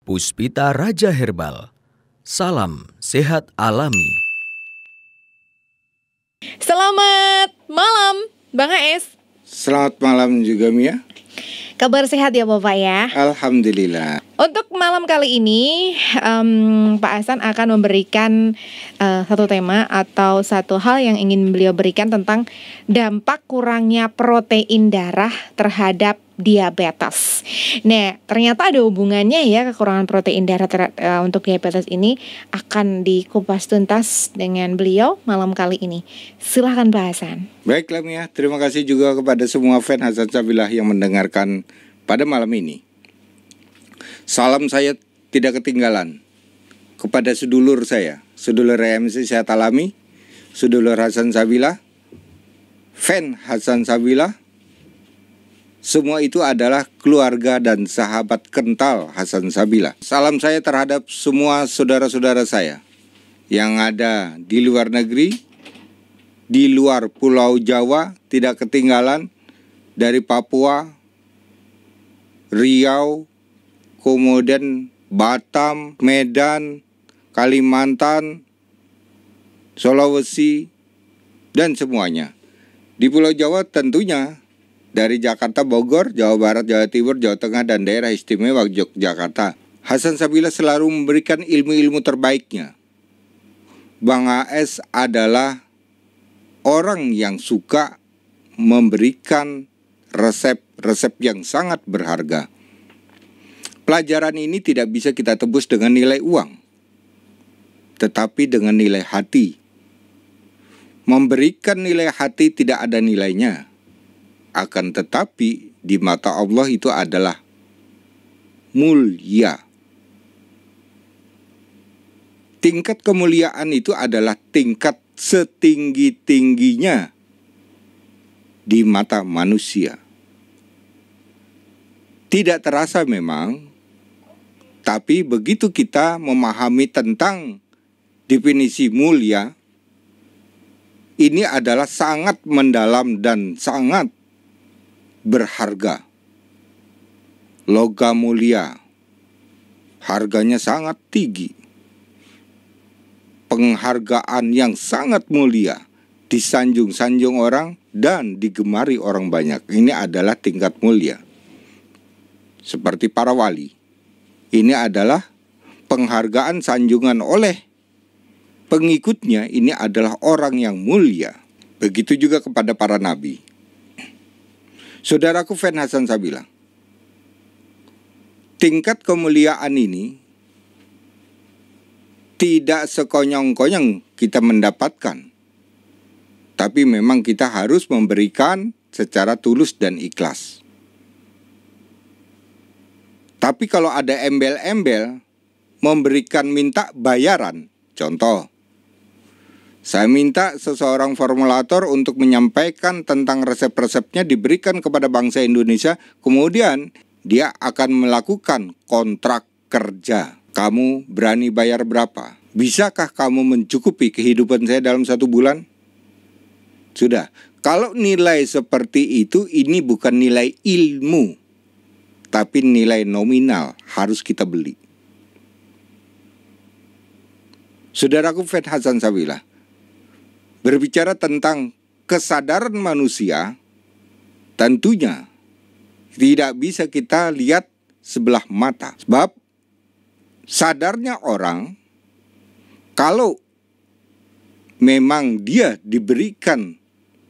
Puspita Raja Herbal. Salam sehat alami. Selamat malam, Bang AS. Selamat malam juga Mia. Kabar sehat ya Bapak ya? Alhamdulillah. Untuk malam kali ini Pak Hasan akan memberikan satu tema atau satu hal yang ingin beliau berikan tentang dampak kurangnya protein darah terhadap diabetes. Nah, ternyata ada hubungannya ya, kekurangan protein darah untuk diabetes ini akan dikupas tuntas dengan beliau malam kali ini. Silahkan Pak Hasan. Baiklah Mia, terima kasih juga kepada semua fan Hasan Sabilah yang mendengarkan pada malam ini. Salam saya tidak ketinggalan kepada sedulur saya, sedulur MC Sehat Alami, sedulur Hasan Sabilah, fan Hasan Sabilah. Semua itu adalah keluarga dan sahabat kental Hasan Sabilah. Salam saya terhadap semua saudara-saudara saya yang ada di luar negeri, di luar Pulau Jawa, tidak ketinggalan, dari Papua, Riau, kemudian Batam, Medan, Kalimantan, Sulawesi, dan semuanya. Di Pulau Jawa tentunya dari Jakarta, Bogor, Jawa Barat, Jawa Timur, Jawa Tengah, dan daerah istimewa Yogyakarta. Hasan Sabilah selalu memberikan ilmu-ilmu terbaiknya. Bang AS adalah orang yang suka memberikan resep-resep yang sangat berharga. Pelajaran ini tidak bisa kita tebus dengan nilai uang, tetapi dengan nilai hati. Memberikan nilai hati tidak ada nilainya. Akan tetapi di mata Allah itu adalah mulia. Tingkat kemuliaan itu adalah tingkat setinggi-tingginya di mata manusia. Tidak terasa memang, tapi begitu kita memahami tentang definisi mulia, ini adalah sangat mendalam dan sangat berharga. Logam mulia, harganya sangat tinggi. Penghargaan yang sangat mulia, disanjung-sanjung orang dan digemari orang banyak. Ini adalah tingkat mulia. Seperti para wali. Ini adalah penghargaan sanjungan oleh pengikutnya, ini adalah orang yang mulia. Begitu juga kepada para nabi. Saudaraku fan Hasan Sabilah, tingkat kemuliaan ini tidak sekonyong-konyong kita mendapatkan, tapi memang kita harus memberikan secara tulus dan ikhlas. Tapi kalau ada embel-embel memberikan minta bayaran, contoh, saya minta seseorang formulator untuk menyampaikan tentang resep-resepnya diberikan kepada bangsa Indonesia. Kemudian dia akan melakukan kontrak kerja. Kamu berani bayar berapa? Bisakah kamu mencukupi kehidupan saya dalam 1 bulan? Sudah. Kalau nilai seperti itu, ini bukan nilai ilmu, tapi nilai nominal harus kita beli. Saudaraku fan Hasan Sabilah, berbicara tentang kesadaran manusia, tentunya tidak bisa kita lihat sebelah mata. Sebab sadarnya orang, kalau memang dia diberikan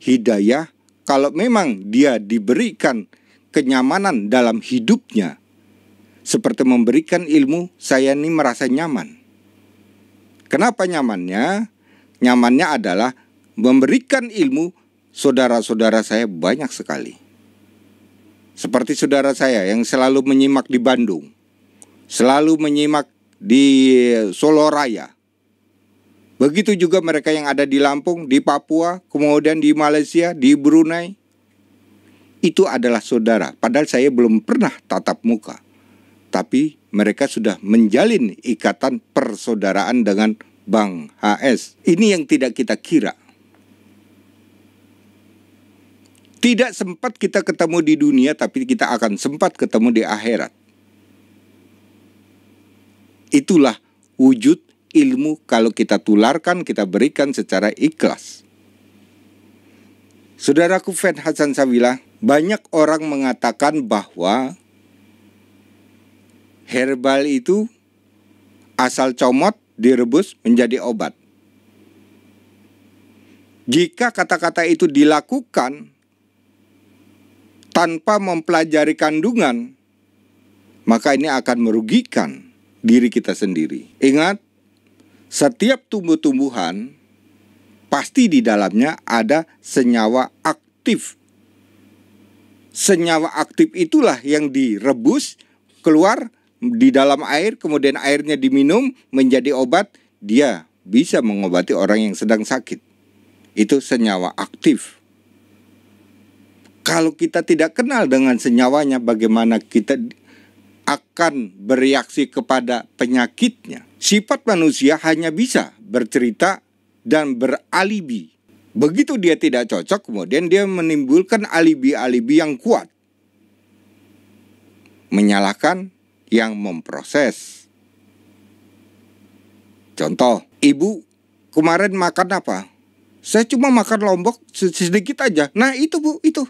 hidayah, kalau memang dia diberikan kenyamanan dalam hidupnya, seperti memberikan ilmu, saya ini merasa nyaman. Kenapa nyamannya? Nyamannya adalah memberikan ilmu. Saudara-saudara saya banyak sekali. Seperti saudara saya yang selalu menyimak di Bandung, selalu menyimak di Solo Raya. Begitu juga mereka yang ada di Lampung, di Papua, kemudian di Malaysia, di Brunei. Itu adalah saudara, padahal saya belum pernah tatap muka. Tapi mereka sudah menjalin ikatan persaudaraan dengan Bang HS. Ini yang tidak kita kira. Tidak sempat kita ketemu di dunia, tapi kita akan sempat ketemu di akhirat. Itulah wujud ilmu kalau kita tularkan, kita berikan secara ikhlas. Saudaraku Feth Hasan Sabilah, banyak orang mengatakan bahwa herbal itu asal comot direbus menjadi obat. Jika kata-kata itu dilakukan tanpa mempelajari kandungan, maka ini akan merugikan diri kita sendiri. Ingat, setiap tumbuh-tumbuhan pasti di dalamnya ada senyawa aktif. Senyawa aktif itulah yang direbus keluar di dalam air, kemudian airnya diminum menjadi obat. Dia bisa mengobati orang yang sedang sakit. Itu senyawa aktif. Kalau kita tidak kenal dengan senyawanya, bagaimana kita akan bereaksi kepada penyakitnya? Sifat manusia hanya bisa bercerita dan beralibi. Begitu dia tidak cocok, kemudian dia menimbulkan alibi-alibi yang kuat, menyalahkan yang memproses. Contoh, ibu kemarin makan apa? Saya cuma makan lombok sedikit aja. Nah itu bu, itu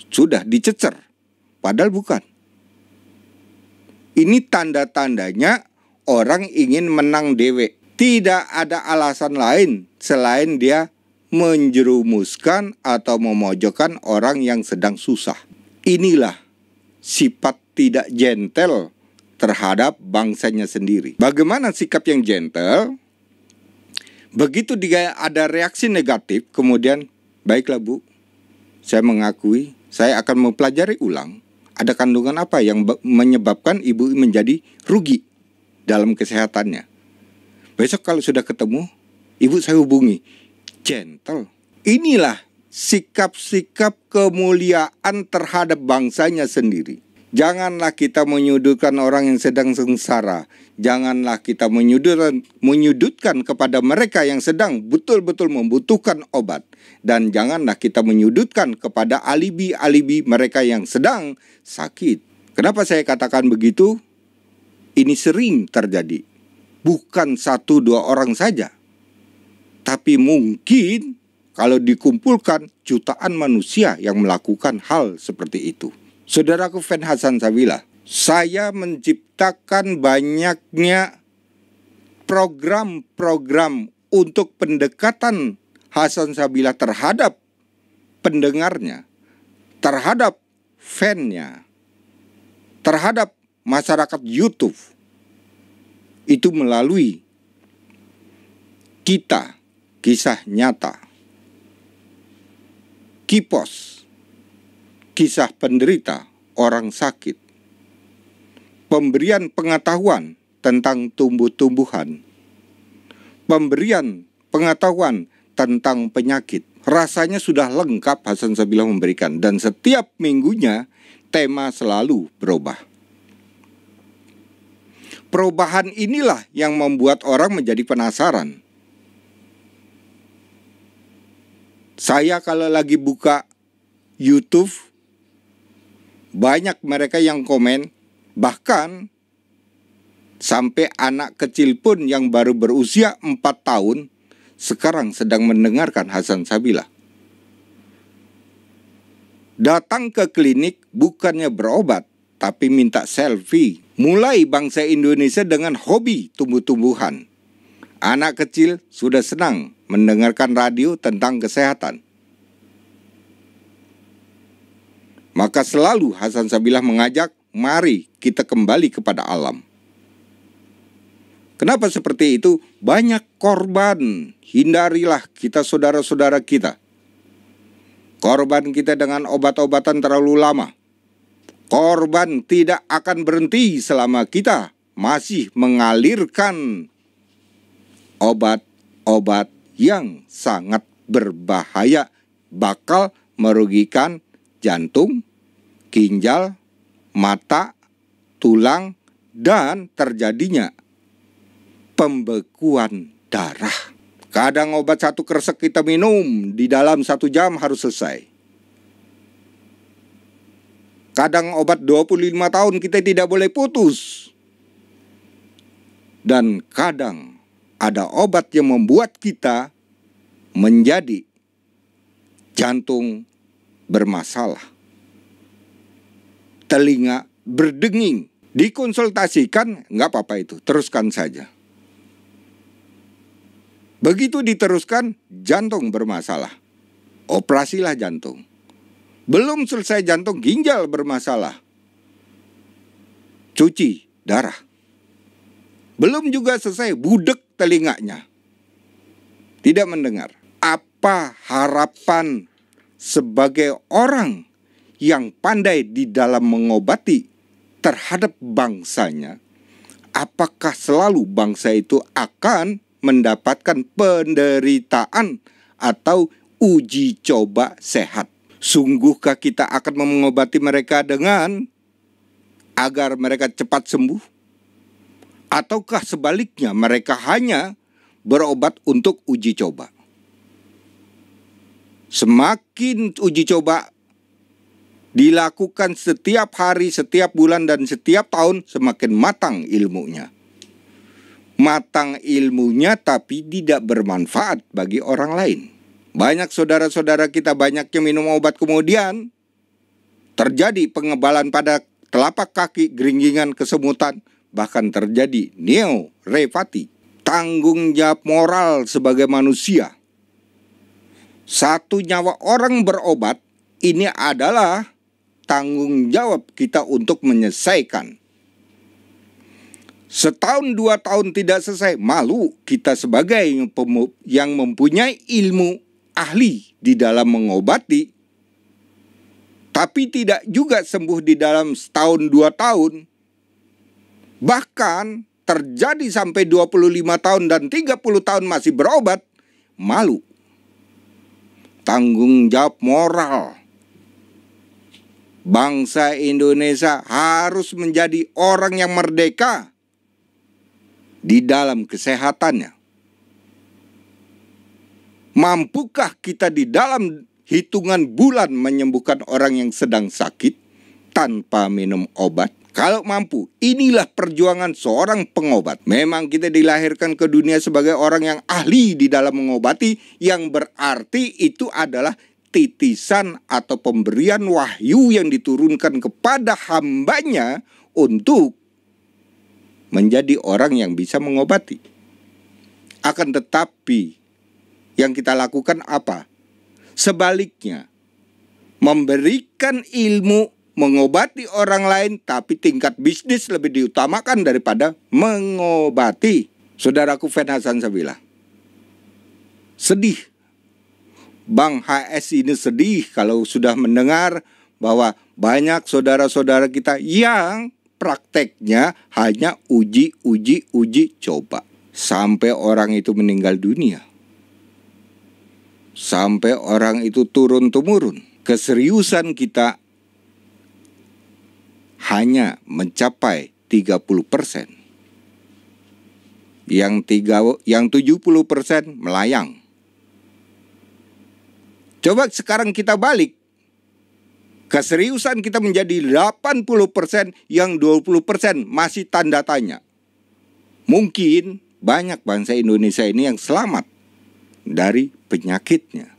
sudah dicecer, padahal bukan. Ini tanda-tandanya orang ingin menang dewek. Tidak ada alasan lain selain dia menjerumuskan atau memojokkan orang yang sedang susah. Inilah sifat tidak gentle terhadap bangsanya sendiri. Bagaimana sikap yang gentle? Begitu dia ada reaksi negatif, kemudian, baiklah bu, saya mengakui, saya akan mempelajari ulang. Ada kandungan apa yang menyebabkan ibu menjadi rugi dalam kesehatannya. Besok kalau sudah ketemu, ibu saya hubungi. Gentle. Inilah sikap-sikap kemuliaan terhadap bangsanya sendiri. Janganlah kita menyudutkan orang yang sedang sengsara. Janganlah kita menyudutkan kepada mereka yang sedang betul-betul membutuhkan obat. Dan janganlah kita menyudutkan kepada alibi-alibi mereka yang sedang sakit. Kenapa saya katakan begitu? Ini sering terjadi. Bukan 1-2 orang saja. Tapi mungkin kalau dikumpulkan jutaan manusia yang melakukan hal seperti itu. Saudaraku Feth Hasan Sabilah, saya menciptakan banyaknya program-program untuk pendekatan Hasan Sabilah terhadap pendengarnya, terhadap fan-nya, terhadap masyarakat YouTube. Itu melalui kita, kisah nyata, Kipos, kisah penderita orang sakit, pemberian pengetahuan tentang tumbuh-tumbuhan, pemberian pengetahuan tentang penyakit. Rasanya sudah lengkap Hasan Sabilah memberikan, dan setiap minggunya tema selalu berubah. Perubahan inilah yang membuat orang menjadi penasaran. Saya kalau lagi buka YouTube, banyak mereka yang komen, bahkan sampai anak kecil pun yang baru berusia 4 tahun sekarang sedang mendengarkan Hasan Sabilah. Datang ke klinik bukannya berobat, tapi minta selfie. Mulai bangsa Indonesia dengan hobi tumbuh-tumbuhan. Anak kecil sudah senang mendengarkan radio tentang kesehatan. Maka selalu Hasan Sabilah mengajak, mari kita kembali kepada alam. Kenapa seperti itu? Banyak korban. Hindarilah kita saudara-saudara kita. Korban kita dengan obat-obatan terlalu lama. Korban tidak akan berhenti selama kita masih mengalirkan obat-obat yang sangat berbahaya, bakal merugikan jantung, ginjal, mata, tulang, dan terjadinya pembekuan darah. Kadang obat 1 kresek kita minum, di dalam 1 jam harus selesai. Kadang obat 25 tahun kita tidak boleh putus. Dan kadang ada obat yang membuat kita menjadi jantung bermasalah, telinga berdenging. Dikonsultasikan, nggak apa-apa itu, teruskan saja. Begitu diteruskan, jantung bermasalah, operasilah jantung. Belum selesai jantung, ginjal bermasalah, cuci darah. Belum juga selesai, budek telinganya, tidak mendengar. Apa harapan sebagai orang yang pandai di dalam mengobati terhadap bangsanya? Apakah selalu bangsa itu akan mendapatkan penderitaan atau uji coba sehat? Sungguhkah kita akan mengobati mereka dengan agar mereka cepat sembuh? Ataukah sebaliknya mereka hanya berobat untuk uji coba? Semakin uji coba dilakukan setiap hari, setiap bulan, dan setiap tahun, semakin matang ilmunya. Matang ilmunya tapi tidak bermanfaat bagi orang lain. Banyak saudara-saudara kita banyaknya minum obat, kemudian terjadi pengebalan pada telapak kaki, geringgingan, kesemutan, bahkan terjadi neorefati. Tanggung jawab moral sebagai manusia. Satu nyawa orang berobat, ini adalah tanggung jawab kita untuk menyelesaikan. Setahun 2 tahun tidak selesai, malu kita sebagai yang mempunyai ilmu ahli di dalam mengobati, tapi tidak juga sembuh di dalam setahun 2 tahun. Bahkan terjadi sampai 25 tahun dan 30 tahun masih berobat, malu. Tanggung jawab moral. Bangsa Indonesia harus menjadi orang yang merdeka di dalam kesehatannya. Mampukah kita di dalam hitungan bulan menyembuhkan orang yang sedang sakit tanpa minum obat? Kalau mampu, inilah perjuangan seorang pengobat. Memang kita dilahirkan ke dunia sebagai orang yang ahli di dalam mengobati, yang berarti itu adalah titisan atau pemberian wahyu yang diturunkan kepada hambanya untuk menjadi orang yang bisa mengobati. Akan tetapi yang kita lakukan apa? Sebaliknya, memberikan ilmu, mengobati orang lain, tapi tingkat bisnis lebih diutamakan daripada mengobati. Saudaraku Fed Hasan Sabila, sedih. Bang HS ini sedih kalau sudah mendengar bahwa banyak saudara-saudara kita yang prakteknya hanya uji coba. Sampai orang itu meninggal dunia. Sampai orang itu turun-temurun. Keseriusan kita hanya mencapai 30%. Yang 70% melayang. Coba sekarang kita balik. Keseriusan kita menjadi 80%, yang 20% masih tanda tanya. Mungkin banyak bangsa Indonesia ini yang selamat dari penyakitnya.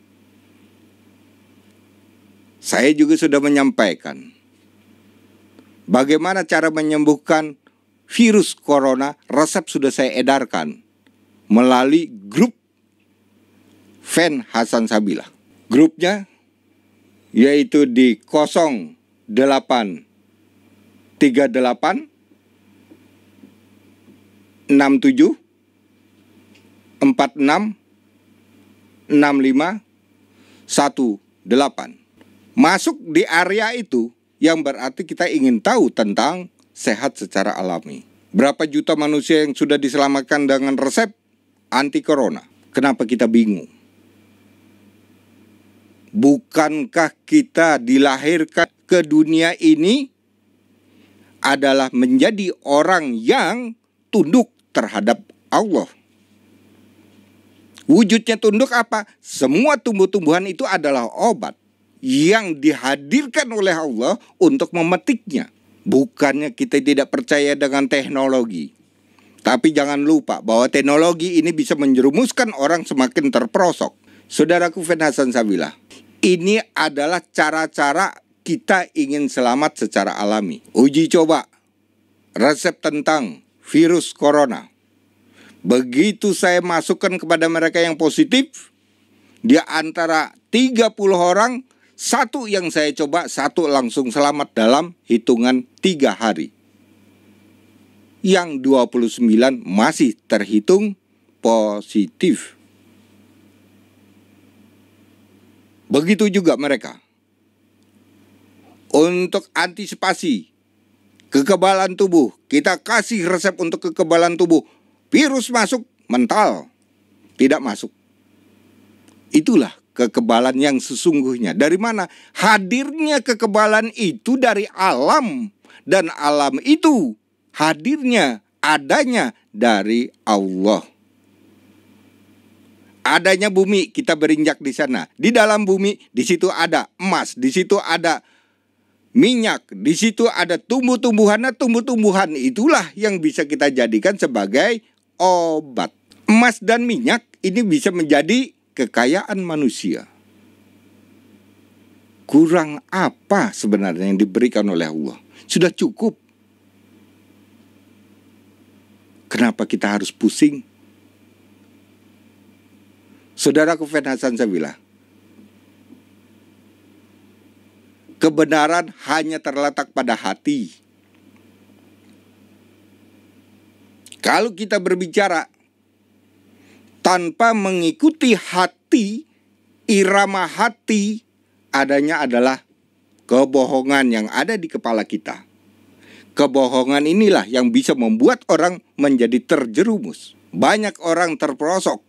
Saya juga sudah menyampaikan bagaimana cara menyembuhkan virus corona. Resep sudah saya edarkan melalui grup Fed Hasan Sabila. Grupnya yaitu di 0838 67 46 65 18. Masuk di area itu yang berarti kita ingin tahu tentang sehat secara alami. Berapa juta manusia yang sudah diselamatkan dengan resep anti corona? Kenapa kita bingung? Bukankah kita dilahirkan ke dunia ini adalah menjadi orang yang tunduk terhadap Allah? Wujudnya tunduk apa? Semua tumbuh-tumbuhan itu adalah obat yang dihadirkan oleh Allah untuk memetiknya. Bukannya kita tidak percaya dengan teknologi, Tapi jangan lupa bahwa teknologi ini bisa menjerumuskan orang semakin terperosok. Saudaraku Fed Hasan Sabila, ini adalah cara-cara kita ingin selamat secara alami. Uji coba resep tentang virus corona. Begitu saya masukkan kepada mereka yang positif, di antara 30 orang, 1 yang saya coba, 1 langsung selamat dalam hitungan 3 hari. Yang 29 masih terhitung positif. Begitu juga mereka. Untuk antisipasi kekebalan tubuh, kita kasih resep untuk kekebalan tubuh. Virus masuk, mental tidak masuk. Itulah kekebalan yang sesungguhnya. Dari mana? Hadirnya kekebalan itu dari alam. Dan alam itu hadirnya, adanya dari Allah. Adanya bumi, kita berinjak di sana. Di dalam bumi, di situ ada emas, di situ ada minyak, di situ ada tumbuh-tumbuhan. Nah, tumbuh-tumbuhan itulah yang bisa kita jadikan sebagai obat. Emas dan minyak ini bisa menjadi kekayaan manusia. Kurang apa sebenarnya yang diberikan oleh Allah? Sudah cukup. Kenapa kita harus pusing? Saudaraku Fed Hasan Sabila, kebenaran hanya terletak pada hati. Kalau kita berbicara tanpa mengikuti hati, irama hati, adanya adalah kebohongan yang ada di kepala kita. Kebohongan inilah yang bisa membuat orang menjadi terjerumus. Banyak orang terperosok,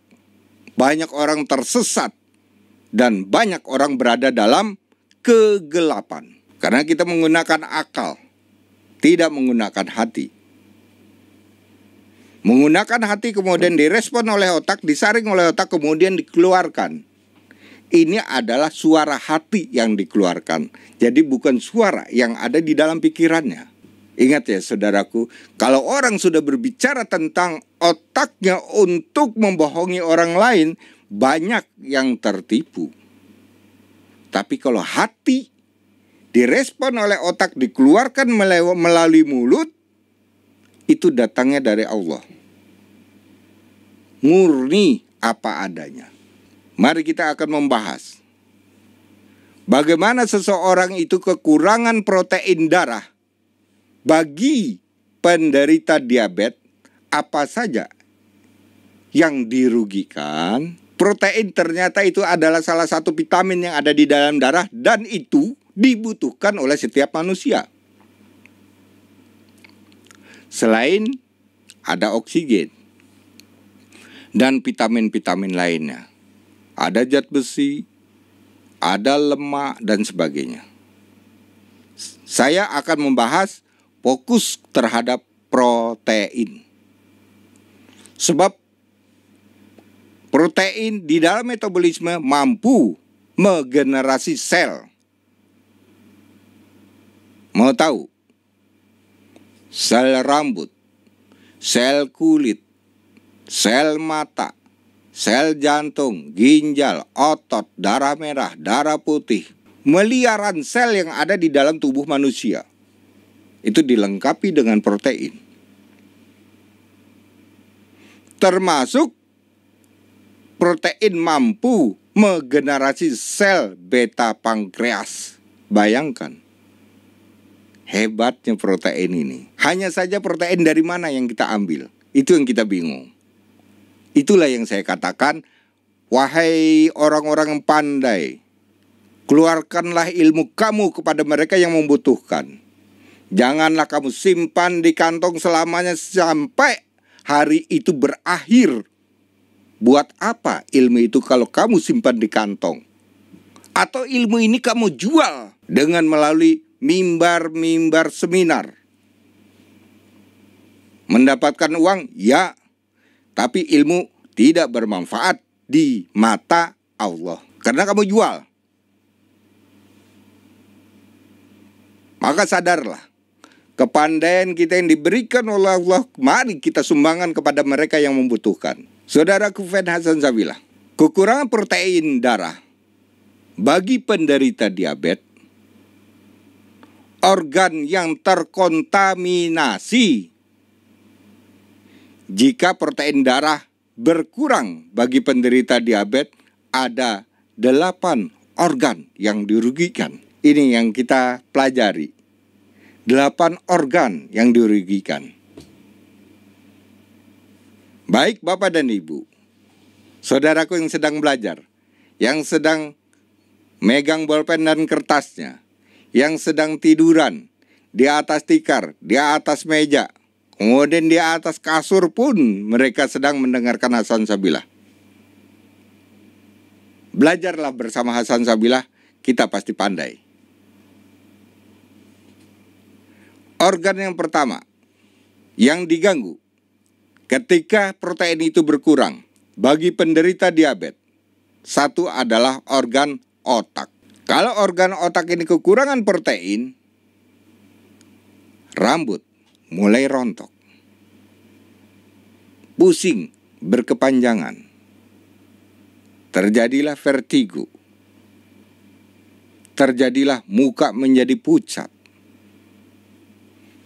banyak orang tersesat, dan banyak orang berada dalam kegelapan. Karena kita menggunakan akal, tidak menggunakan hati. Menggunakan hati kemudian direspon oleh otak, disaring oleh otak, kemudian dikeluarkan. Ini adalah suara hati yang dikeluarkan. Jadi bukan suara yang ada di dalam pikirannya. Ingat ya saudaraku, kalau orang sudah berbicara tentang otaknya untuk membohongi orang lain, banyak yang tertipu. Tapi kalau hati direspon oleh otak, dikeluarkan melalui mulut, itu datangnya dari Allah. Murni apa adanya. Mari kita akan membahas bagaimana seseorang itu kekurangan protein darah. Bagi penderita diabetes, apa saja yang dirugikan? Protein ternyata itu adalah salah satu vitamin yang ada di dalam darah, dan itu dibutuhkan oleh setiap manusia. Selain ada oksigen dan vitamin-vitamin lainnya, ada zat besi, ada lemak, dan sebagainya. Saya akan membahas fokus terhadap protein. Sebab protein di dalam metabolisme mampu megenerasi sel. Mau tahu? Sel rambut, sel kulit, sel mata, sel jantung, ginjal, otot, darah merah, darah putih. Miliaran sel yang ada di dalam tubuh manusia itu dilengkapi dengan protein. Termasuk protein mampu megenerasi sel beta pankreas. Bayangkan hebatnya protein ini. Hanya saja protein dari mana yang kita ambil, itu yang kita bingung. Itulah yang saya katakan, wahai orang-orang yang pandai, keluarkanlah ilmu kamu kepada mereka yang membutuhkan. Janganlah kamu simpan di kantong selamanya sampai hari itu berakhir. Buat apa ilmu itu kalau kamu simpan di kantong? Atau ilmu ini kamu jual dengan melalui mimbar-mimbar seminar. Mendapatkan uang, ya. Tapi ilmu tidak bermanfaat di mata Allah. Karena kamu jual. Maka sadarlah. kepandaian kita yang diberikan oleh Allah, mari kita sumbangkan kepada mereka yang membutuhkan. Saudaraku Fed Hasan Sabilah, kekurangan protein darah bagi penderita diabetes, organ yang terkontaminasi. Jika protein darah berkurang bagi penderita diabetes, ada 8 organ yang dirugikan. Ini yang kita pelajari. 8 organ yang dirugikan. Baik Bapak dan Ibu, saudaraku yang sedang belajar, yang sedang megang bolpen dan kertasnya, yang sedang tiduran di atas tikar, di atas meja, kemudian di atas kasur pun mereka sedang mendengarkan Hasan Sabilah. Belajarlah bersama Hasan Sabilah, kita pasti pandai. Organ yang pertama yang diganggu ketika protein itu berkurang bagi penderita diabetes, satu adalah organ otak. Kalau organ otak ini kekurangan protein, rambut mulai rontok, pusing berkepanjangan, terjadilah vertigo, terjadilah muka menjadi pucat,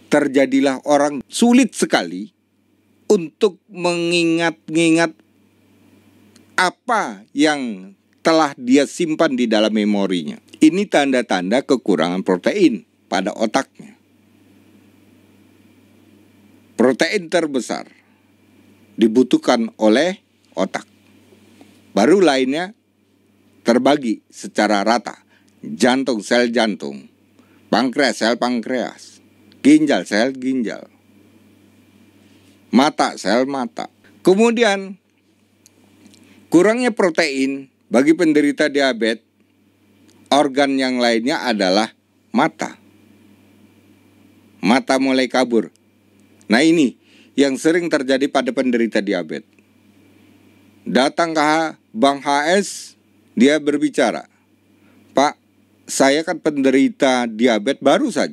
terjadilah orang sulit sekali untuk mengingat-ingat apa yang telah dia simpan di dalam memorinya. Ini tanda-tanda kekurangan protein pada otaknya. Protein terbesar dibutuhkan oleh otak. Baru lainnya terbagi secara rata. Jantung, sel jantung. Pankreas, sel pankreas. Ginjal, sel ginjal. Mata, sel mata. Kemudian kurangnya protein bagi penderita diabetes, organ yang lainnya adalah mata. Mata mulai kabur. Nah ini yang sering terjadi pada penderita diabetes. Datang ke Bang HS, dia berbicara, Pak, saya kan penderita diabetes baru 1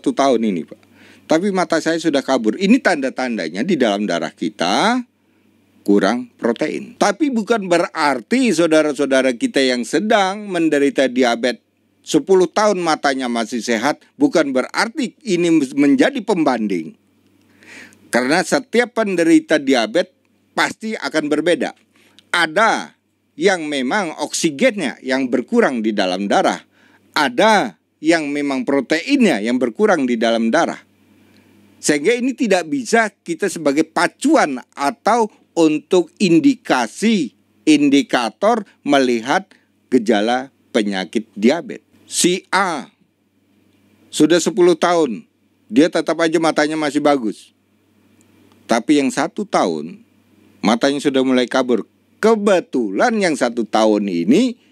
tahun ini Pak. Tapi mata saya sudah kabur. Ini tanda-tandanya di dalam darah kita kurang protein. Tapi bukan berarti saudara-saudara kita yang sedang menderita diabetes 10 tahun matanya masih sehat, bukan berarti ini menjadi pembanding. Karena setiap penderita diabetes pasti akan berbeda. Ada yang memang oksigennya yang berkurang di dalam darah. Ada yang memang proteinnya yang berkurang di dalam darah. Sehingga ini tidak bisa kita sebagai pacuan atau untuk indikator melihat gejala penyakit diabetes. Si A sudah 10 tahun, dia tetap aja matanya masih bagus. Tapi yang 1 tahun, matanya sudah mulai kabur. Kebetulan yang 1 tahun ini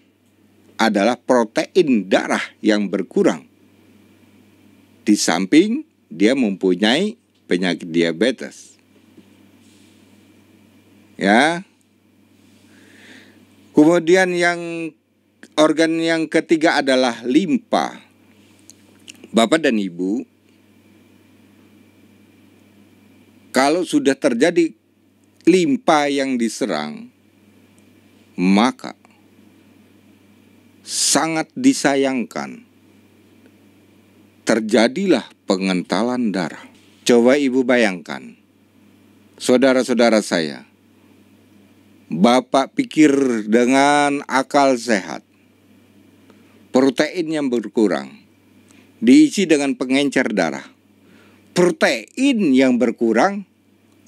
adalah protein darah yang berkurang. Di samping dia mempunyai penyakit diabetes. Ya. Kemudian organ yang ketiga adalah limpa. Bapak dan Ibu, kalau sudah terjadi limpa yang diserang, maka sangat disayangkan terjadilah pengentalan darah. Coba Ibu bayangkan, saudara-saudara saya, Bapak pikir dengan akal sehat, protein yang berkurang diisi dengan pengencer darah. Protein yang berkurang,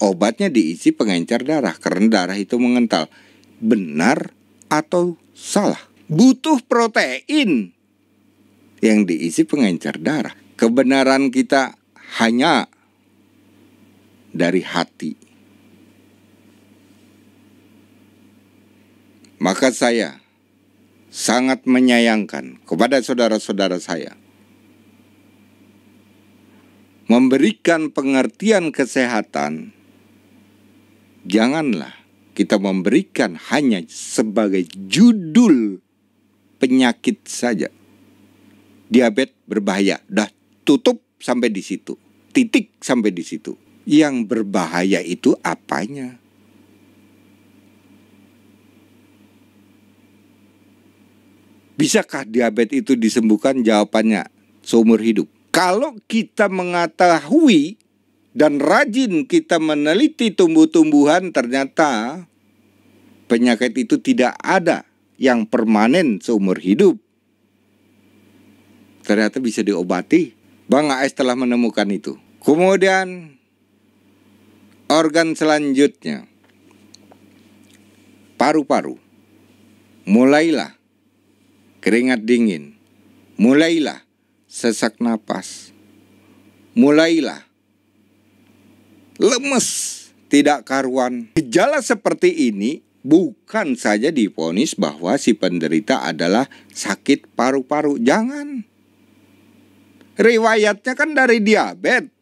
obatnya diisi pengencer darah karena darah itu mengental. Benar atau salah? Butuh protein yang diisi pengencer darah. Kebenaran kita hanya dari hati. Maka saya sangat menyayangkan kepada saudara-saudara saya, memberikan pengertian kesehatan. Janganlah kita memberikan hanya sebagai judul penyakit saja. Diabetes berbahaya, dah tutup sampai di situ. titik sampai di situ. Yang berbahaya itu apanya? Bisakah diabetes itu disembuhkan? Jawabannya seumur hidup. Kalau kita mengetahui dan rajin kita meneliti tumbuh-tumbuhan, ternyata penyakit itu tidak ada yang permanen seumur hidup. Ternyata bisa diobati. Bang AS telah menemukan itu. Kemudian organ selanjutnya, paru-paru. Mulailah keringat dingin, mulailah sesak napas, mulailah lemes tidak karuan. Gejala seperti ini bukan saja divonis bahwa si penderita adalah sakit paru-paru. Jangan. Riwayatnya kan dari diabetes.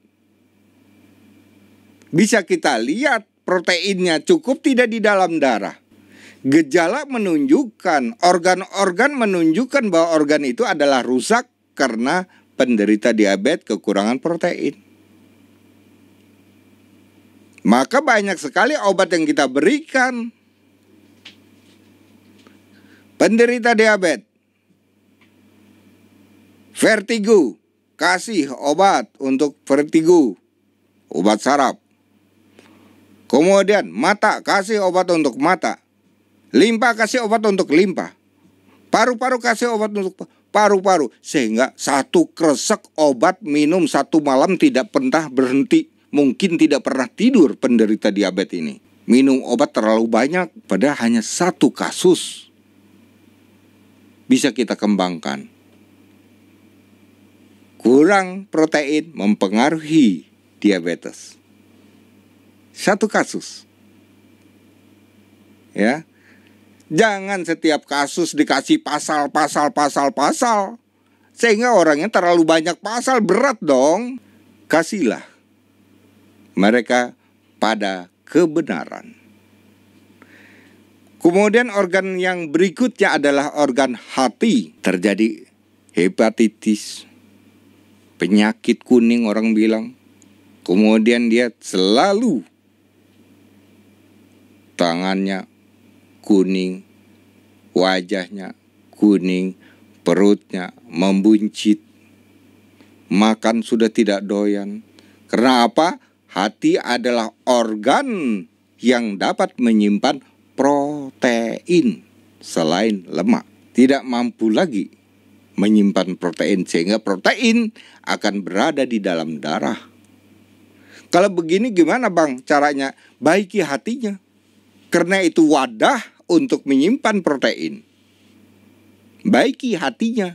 Bisa kita lihat proteinnya cukup tidak di dalam darah. Gejala menunjukkan, organ-organ menunjukkan bahwa organ itu adalah rusak karena penderita diabetes kekurangan protein. Maka banyak sekali obat yang kita berikan. Penderita diabetes, vertigo, kasih obat untuk vertigo, obat saraf. Kemudian mata, kasih obat untuk mata. Limpa, kasih obat untuk limpa. Paru-paru, kasih obat untuk paru-paru. Sehingga satu kresek obat minum satu malam tidak pernah berhenti. Mungkin tidak pernah tidur penderita diabetes ini. Minum obat terlalu banyak, padahal hanya satu kasus. Bisa kita kembangkan. Kurang protein mempengaruhi diabetes. Satu kasus. Ya. Jangan setiap kasus dikasih pasal. Sehingga orangnya terlalu banyak pasal, berat dong. Kasihlah mereka pada kebenaran. Kemudian organ yang berikutnya adalah organ hati. Terjadi hepatitis, penyakit kuning orang bilang. Kemudian dia selalu tangannya kuning, wajahnya kuning, perutnya membuncit, makan sudah tidak doyan. Karena apa? Hati adalah organ yang dapat menyimpan protein selain lemak. Tidak mampu lagi menyimpan protein, sehingga protein akan berada di dalam darah. Kalau begini gimana bang caranya? Baiki hatinya. Karena itu wadah untuk menyimpan protein. Baiki hatinya,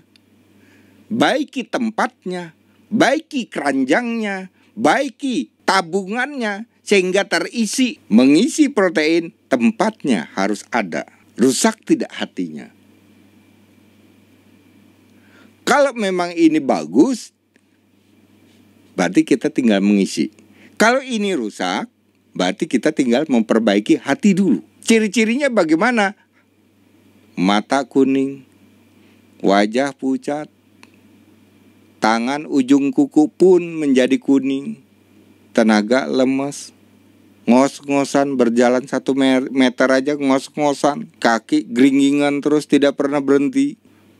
baiki tempatnya, baiki keranjangnya, baiki tabungannya, sehingga terisi. Mengisi protein, tempatnya harus ada. Rusak tidak hatinya. Kalau memang ini bagus, berarti kita tinggal mengisi. Kalau ini rusak, berarti kita tinggal memperbaiki hati dulu. Ciri-cirinya bagaimana? Mata kuning, wajah pucat, tangan ujung kuku pun menjadi kuning, tenaga lemes, ngos-ngosan, berjalan 1 meter aja ngos-ngosan, kaki geringingan terus tidak pernah berhenti,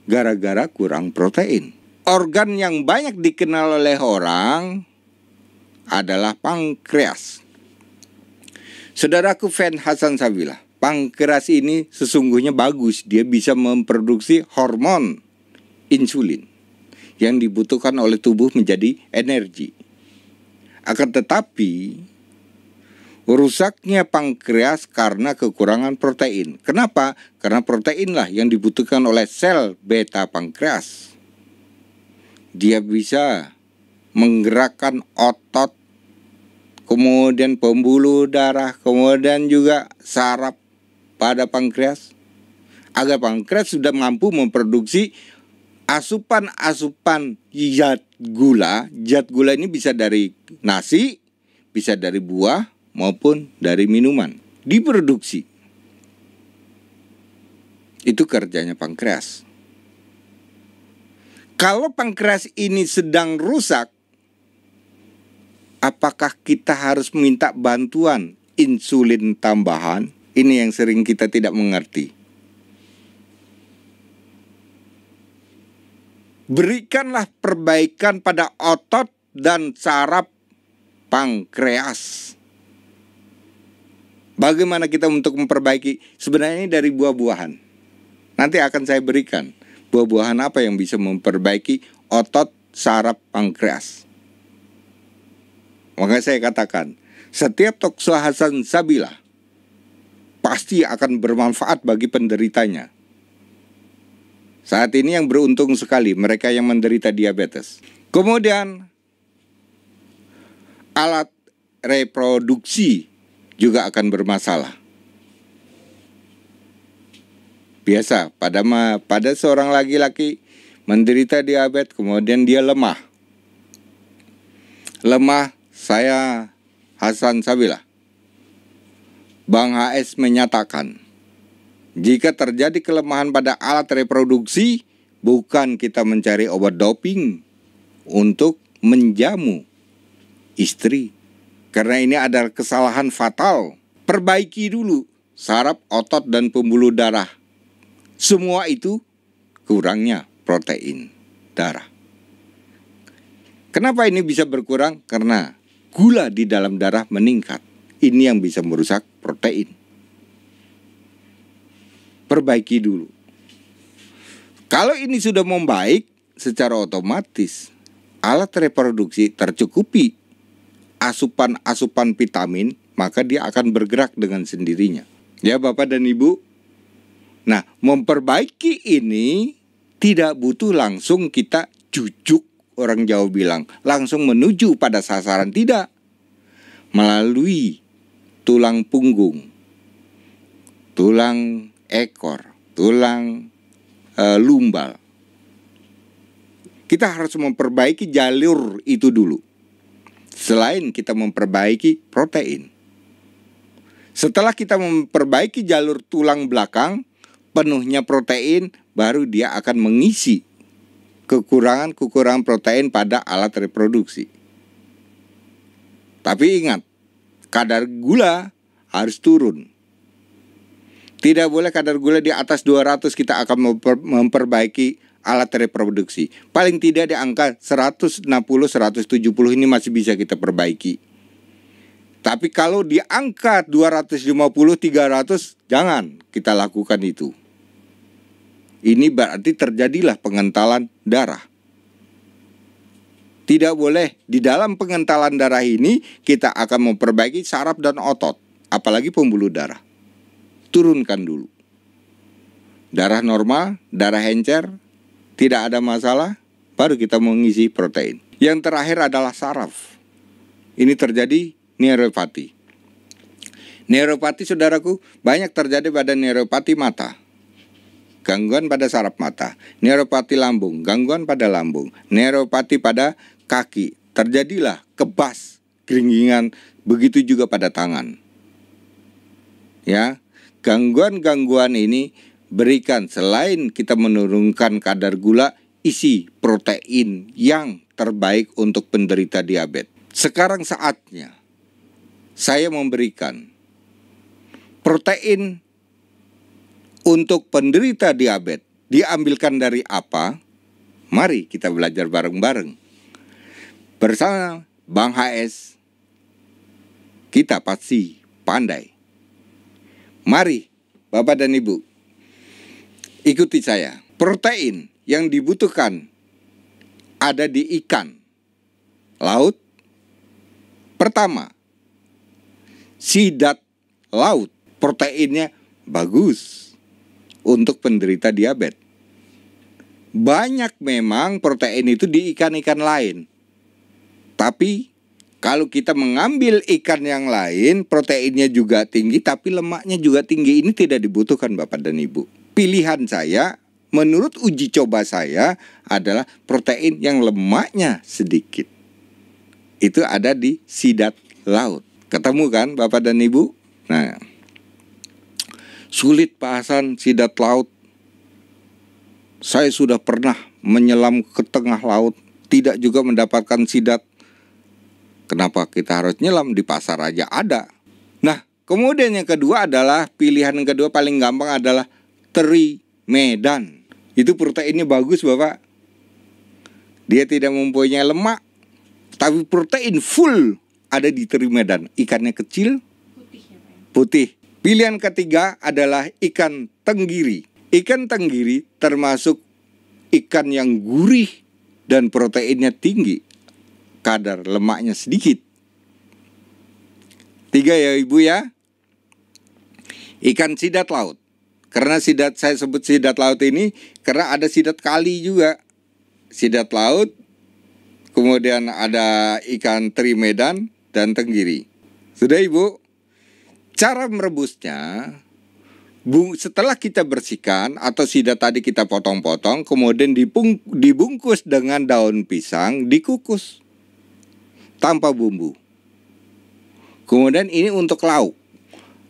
gara-gara kurang protein. Organ yang banyak dikenal oleh orang adalah pankreas. Saudaraku Fen Hasan Sabilah, pankreas ini sesungguhnya bagus. Dia bisa memproduksi hormon insulin yang dibutuhkan oleh tubuh menjadi energi. Akan tetapi rusaknya pankreas karena kekurangan protein. Kenapa? Karena proteinlah yang dibutuhkan oleh sel beta pankreas. Dia bisa menggerakkan otot, kemudian pembuluh darah, kemudian juga saraf pada pankreas, agar pankreas sudah mampu memproduksi asupan-asupan zat gula. Zat gula ini bisa dari nasi, bisa dari buah, maupun dari minuman. Diproduksi. Itu kerjanya pankreas. Kalau pankreas ini sedang rusak, apakah kita harus minta bantuan insulin tambahan? Ini yang sering kita tidak mengerti. Berikanlah perbaikan pada otot dan saraf pankreas. Bagaimana kita untuk memperbaiki? Sebenarnya ini dari buah-buahan. Nanti akan saya berikan buah-buahan apa yang bisa memperbaiki otot saraf pankreas. Maka saya katakan, setiap Tokso Hasan Sabila pasti akan bermanfaat bagi penderitanya. Saat ini yang beruntung sekali mereka yang menderita diabetes. Kemudian alat reproduksi juga akan bermasalah. Biasa pada seorang laki-laki menderita diabetes kemudian dia lemah. Saya Hasan Sabila. Bang HS menyatakan, jika terjadi kelemahan pada alat reproduksi, bukan kita mencari obat doping untuk menjamu istri. Karena ini adalah kesalahan fatal. Perbaiki dulu saraf, otot, dan pembuluh darah. Semua itu kurangnya protein darah. Kenapa ini bisa berkurang? Karena gula di dalam darah meningkat. Ini yang bisa merusak protein. Perbaiki dulu. Kalau ini sudah membaik, secara otomatis alat reproduksi tercukupi asupan-asupan vitamin, maka dia akan bergerak dengan sendirinya. Ya Bapak dan Ibu. Nah, memperbaiki ini tidak butuh langsung kita jujuk, orang Jawa bilang, langsung menuju pada sasaran, tidak. Melalui tulang punggung, tulang ekor, tulang lumbal. Kita harus memperbaiki jalur itu dulu. Selain kita memperbaiki protein. Setelah kita memperbaiki jalur tulang belakang, penuhnya protein, baru dia akan mengisi kekurangan protein pada alat reproduksi. Tapi ingat, kadar gula harus turun. Tidak boleh kadar gula di atas 200, kita akan memperbaiki alat reproduksi. Paling tidak di angka 160, 170 ini masih bisa kita perbaiki. Tapi kalau di angka 250, 300, jangan kita lakukan itu. Ini berarti terjadilah pengentalan darah. Tidak boleh di dalam pengentalan darah ini kita akan memperbaiki saraf dan otot, apalagi pembuluh darah. Turunkan dulu. Darah normal, darah encer, tidak ada masalah, baru kita mengisi protein. Yang terakhir adalah saraf. Ini terjadi neuropati. Neuropati, saudaraku, banyak terjadi pada neuropati mata. Gangguan pada saraf mata. Neuropati lambung, gangguan pada lambung. Neuropati pada kaki, terjadilah kebas, geringgingan, begitu juga pada tangan. Ya, gangguan-gangguan ini berikan, selain kita menurunkan kadar gula, isi protein yang terbaik untuk penderita diabetes. Sekarang saatnya saya memberikan protein untuk penderita diabetes. Diambilkan dari apa? Mari kita belajar bareng-bareng. Bersama Bang HS, kita pasti pandai. Mari Bapak dan Ibu, ikuti saya. Protein yang dibutuhkan ada di ikan laut. Pertama, sidat laut. Proteinnya bagus untuk penderita diabetes. Banyak memang protein itu di ikan-ikan lain. Tapi kalau kita mengambil ikan yang lain, proteinnya juga tinggi, tapi lemaknya juga tinggi. Ini tidak dibutuhkan Bapak dan Ibu. Pilihan saya, menurut uji coba saya, adalah protein yang lemaknya sedikit. Itu ada di sidat laut. Ketemu kan Bapak dan Ibu? Nah, sulit Pak Hasan sidat laut. Saya sudah pernah menyelam ke tengah laut, tidak juga mendapatkan sidat. Kenapa kita harus nyelam? Di pasar aja ada. Nah, kemudian yang kedua adalah, pilihan yang kedua paling gampang adalah teri Medan. Itu proteinnya bagus Bapak. Dia tidak mempunyai lemak, tapi protein full ada di teri Medan. Ikannya kecil, putih. Pilihan ketiga adalah ikan tenggiri. Ikan tenggiri termasuk ikan yang gurih dan proteinnya tinggi, kadar lemaknya sedikit. 3 ya Ibu ya. Ikan sidat laut. Karena saya sebut sidat laut ini karena ada sidat kali juga. Sidat laut, kemudian ada ikan teri Medan dan tenggiri. Sudah Ibu? Cara merebusnya, setelah kita bersihkan atau sidat tadi kita potong-potong, kemudian dibungkus dengan daun pisang, dikukus tanpa bumbu. Kemudian ini untuk lauk.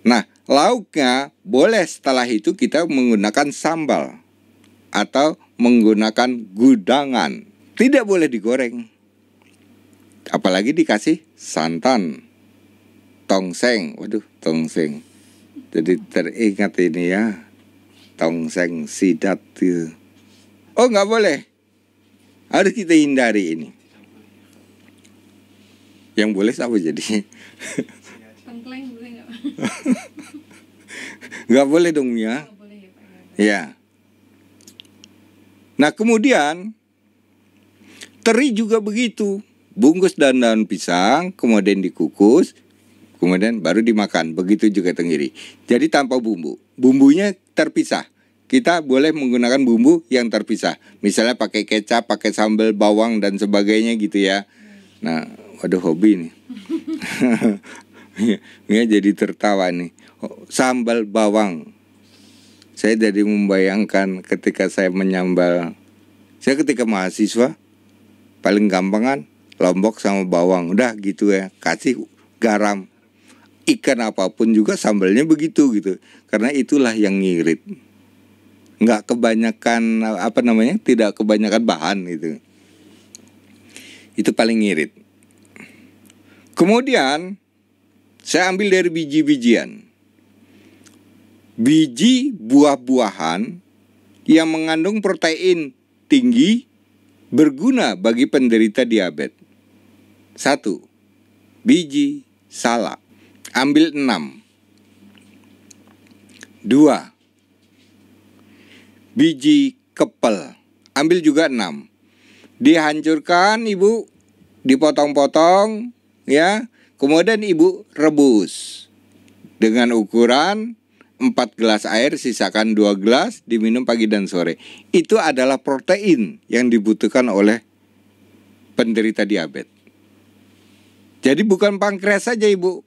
Nah, lauknya boleh setelah itu kita menggunakan sambal atau menggunakan gudangan. Tidak boleh digoreng. Apalagi dikasih santan. Tongseng. Waduh, tongseng. Jadi teringat ini ya. Tongseng sidat itu. Oh, nggak boleh. Harus kita hindari ini. Yang boleh apa jadi? Tengkleng boleh nggak? Nggak boleh dong ya. Ya. Nah kemudian teri juga begitu. Bungkus daun pisang, kemudian dikukus, kemudian baru dimakan. Begitu juga tenggiri. Jadi tanpa bumbu. Bumbunya terpisah. Kita boleh menggunakan bumbu yang terpisah. Misalnya pakai kecap, pakai sambal bawang dan sebagainya gitu ya. Nah, waduh hobi nih. Ya jadi tertawa nih. Sambal bawang. Saya jadi membayangkan ketika saya menyambal. Saya ketika mahasiswa paling gampang kan lombok sama bawang. Udah gitu ya. Kasih garam. Ikan apapun juga sambalnya begitu gitu. Karena itulah yang ngirit. Nggak kebanyakan tidak kebanyakan bahan gitu. Itu paling ngirit. Kemudian saya ambil dari biji-bijian. Biji buah-buahan yang mengandung protein tinggi berguna bagi penderita diabetes. 1. Biji salak. Ambil 6. 2. Biji kepel. Ambil juga 6. Dihancurkan Ibu, dipotong-potong ya. Kemudian Ibu rebus dengan ukuran 4 gelas air, sisakan 2 gelas, diminum pagi dan sore. Itu adalah protein yang dibutuhkan oleh penderita diabetes. Jadi bukan pankreas saja Ibu.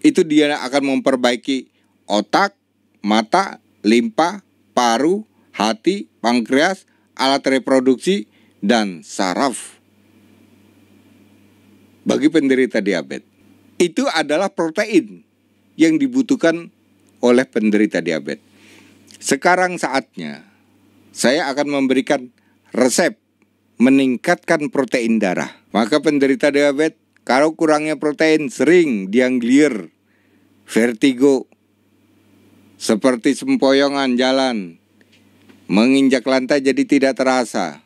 Itu dia akan memperbaiki otak, mata, limpa, paru, hati, pankreas, alat reproduksi, dan saraf. Bagi penderita diabetes. Itu adalah protein yang dibutuhkan oleh penderita diabetes. Sekarang saatnya saya akan memberikan resep meningkatkan protein darah. Maka penderita diabetes kalau kurangnya protein sering diangglir, vertigo, seperti sempoyongan jalan, menginjak lantai jadi tidak terasa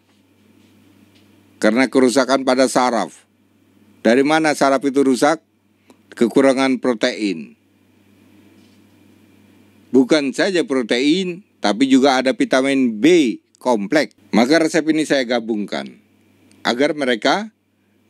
karena kerusakan pada saraf. Dari mana saraf itu rusak? Kekurangan protein. Bukan saja protein, tapi juga ada vitamin B kompleks. Maka resep ini saya gabungkan agar mereka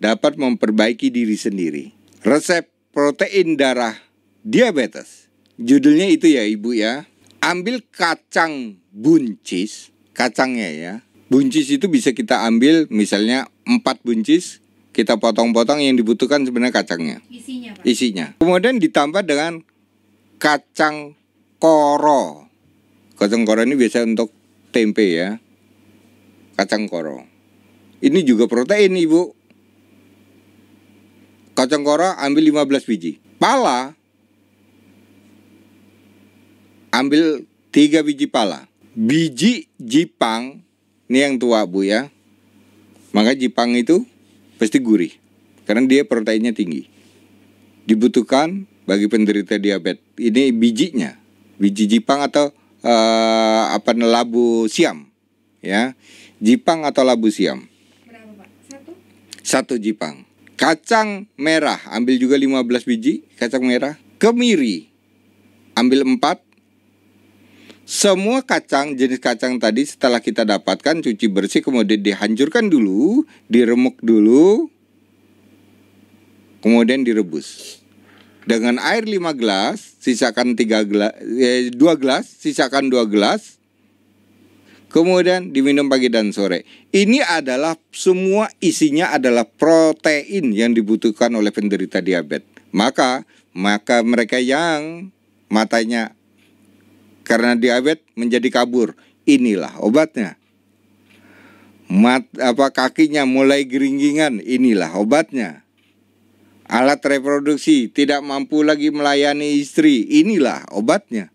dapat memperbaiki diri sendiri. Resep protein darah diabetes. Judulnya itu ya Ibu ya. Ambil kacang buncis, kacangnya ya. Buncis itu bisa kita ambil misalnya 4 buncis, kita potong-potong, yang dibutuhkan sebenarnya kacangnya. Isinya, Pak. Isinya. Kemudian ditambah dengan kacang koro. Kacang koro ini biasa untuk tempe ya. Kacang koro. Ini juga protein Ibu. Kacang koro ambil 15 biji. Pala ambil 3 biji pala. Biji jipang, ini yang tua Bu ya. Maka jipang itu pasti gurih. karena dia proteinnya tinggi. Dibutuhkan bagi penderita diabetes. Ini bijinya, biji jipang atau labu siam, ya, jipang atau labu siam. Berapa, Pak? Satu jipang. Kacang merah, ambil juga 15 biji kacang merah. Kemiri, ambil 4. Semua kacang, jenis kacang tadi setelah kita dapatkan, cuci bersih, kemudian dihancurkan dulu, diremuk dulu, kemudian direbus. Dengan air 5 gelas, sisakan 2 gelas, sisakan 2 gelas, kemudian diminum pagi dan sore. Ini adalah semua isinya adalah protein yang dibutuhkan oleh penderita diabetes. Maka mereka yang matanya karena diabetes menjadi kabur, inilah obatnya. Kakinya mulai geringgingan, inilah obatnya. Alat reproduksi tidak mampu lagi melayani istri, inilah obatnya.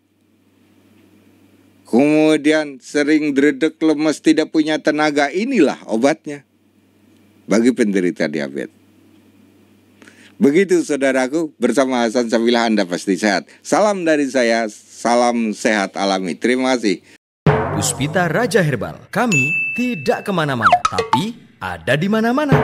Kemudian sering dredeg, lemes, tidak punya tenaga, inilah obatnya bagi penderita diabetes. Begitu saudaraku, bersama Hasan Sabilah Anda pasti sehat. Salam dari saya, salam sehat alami. Terima kasih. Puspita Raja Herbal, kami tidak kemana-mana, tapi ada di mana-mana.